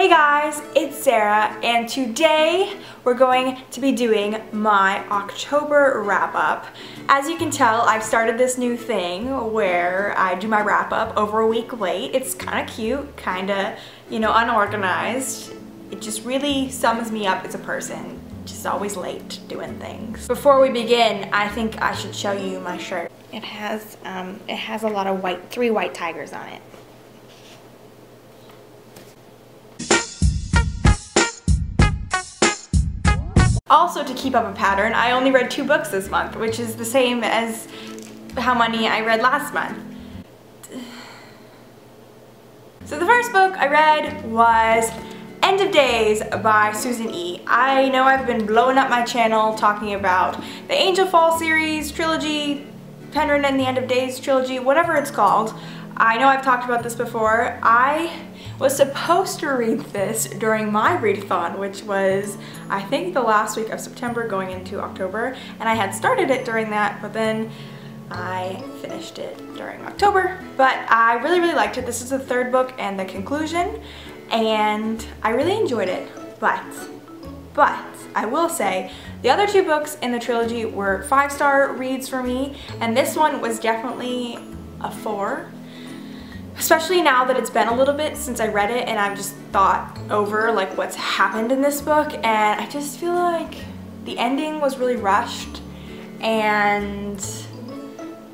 Hey guys, it's Sarah, and today we're going to be doing my October wrap-up. As you can tell, I've started this new thing where I do my wrap-up over a week late. It's kind of cute, kind of, unorganized. It just really sums me up as a person, just always late doing things. Before we begin, I think I should show you my shirt. It has a lot of three white tigers on it. Also, to keep up a pattern, I only read 2 books this month, which is the same as how many I read last month. So the first book I read was End of Days by Susan E. I know I've been blowing up my channel talking about the Angel Fall series, trilogy, Penryn and the End of Days trilogy, whatever it's called. I know I've talked about this before. I was supposed to read this during my readathon, which was, I think, the last week of September going into October, and I had started it during that, but then I finished it during October. But I really, really liked it. This is the 3rd book and the conclusion, and I really enjoyed it. But I will say, the other 2 books in the trilogy were 5-star reads for me, and this one was definitely a 4. Especially now that it's been a little bit since I read it and I've just thought over like what's happened in this book, and I just feel like the ending was really rushed, and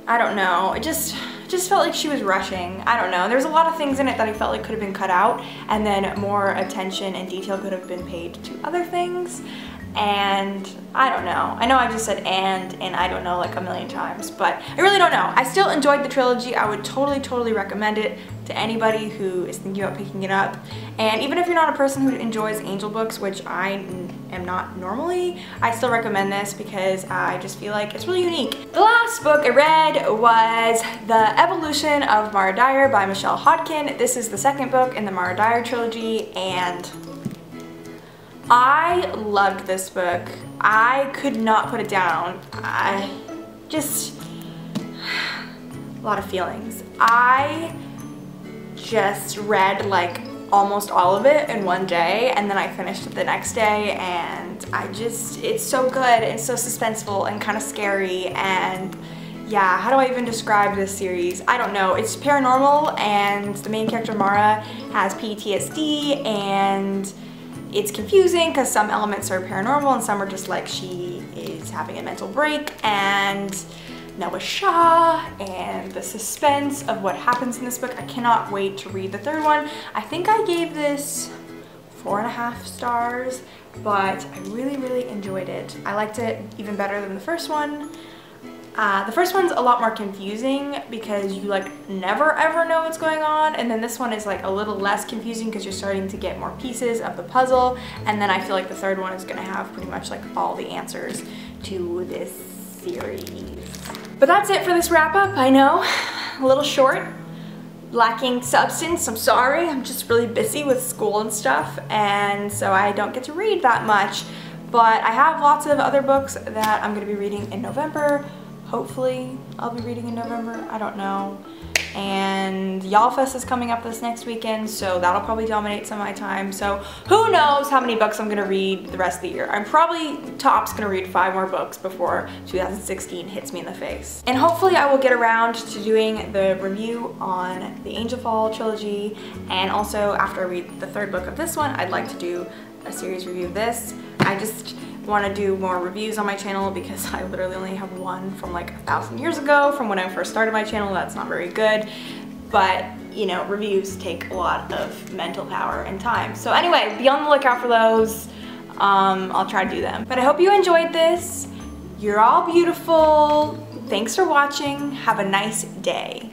I don't know, it just felt like she was rushing. I don't know, there's a lot of things in it that I felt like could have been cut out, and then more attention and detail could have been paid to other things. And I don't know. I know I just said and I don't know like a million times, but I really don't know. I still enjoyed the trilogy. I would totally recommend it to anybody who is thinking about picking it up. And even if you're not a person who enjoys angel books, which I am not normally, I still recommend this because I just feel like it's really unique. The last book I read was The Evolution of Mara Dyer by Michelle Hodkin. This is the 2nd book in the Mara Dyer trilogy, and I loved this book. I could not put it down. A lot of feelings. I just read like almost all of it in one day, and then I finished it the next day, and it's so good. It's so suspenseful and kind of scary, and yeah, how do I even describe this series? I don't know. It's paranormal, and the main character Mara has PTSD, and it's confusing because some elements are paranormal and some are just like she is having a mental break, and Noah Shaw and the suspense of what happens in this book. I cannot wait to read the 3rd one. I think I gave this 4.5 stars, but I really enjoyed it. I liked it even better than the first one. The first one's a lot more confusing because you like never ever know what's going on, and then this one is like a little less confusing because you're starting to get more pieces of the puzzle, and then I feel like the 3rd one is going to have pretty much like all the answers to this series. But that's it for this wrap-up. I know, a little short, lacking substance. I'm sorry, I'm just really busy with school and stuff, and so I don't get to read that much, but I have lots of other books that I'm going to be reading in November. Hopefully I'll be reading in November, I don't know. And Y'all Fest is coming up this next weekend, so that'll probably dominate some of my time. So who knows how many books I'm gonna read the rest of the year. I'm probably tops gonna read 5 more books before 2016 hits me in the face. And hopefully I will get around to doing the review on the Angel Fall trilogy, and also after I read the 3rd book of this one, I'd like to do a series review of this. I just want to do more reviews on my channel because I literally only have one from like 1,000 years ago from when I first started my channel. That's not very good, but you know, reviews take a lot of mental power and time. So anyway, be on the lookout for those. I'll try to do them. But I hope you enjoyed this. You're all beautiful. Thanks for watching. Have a nice day.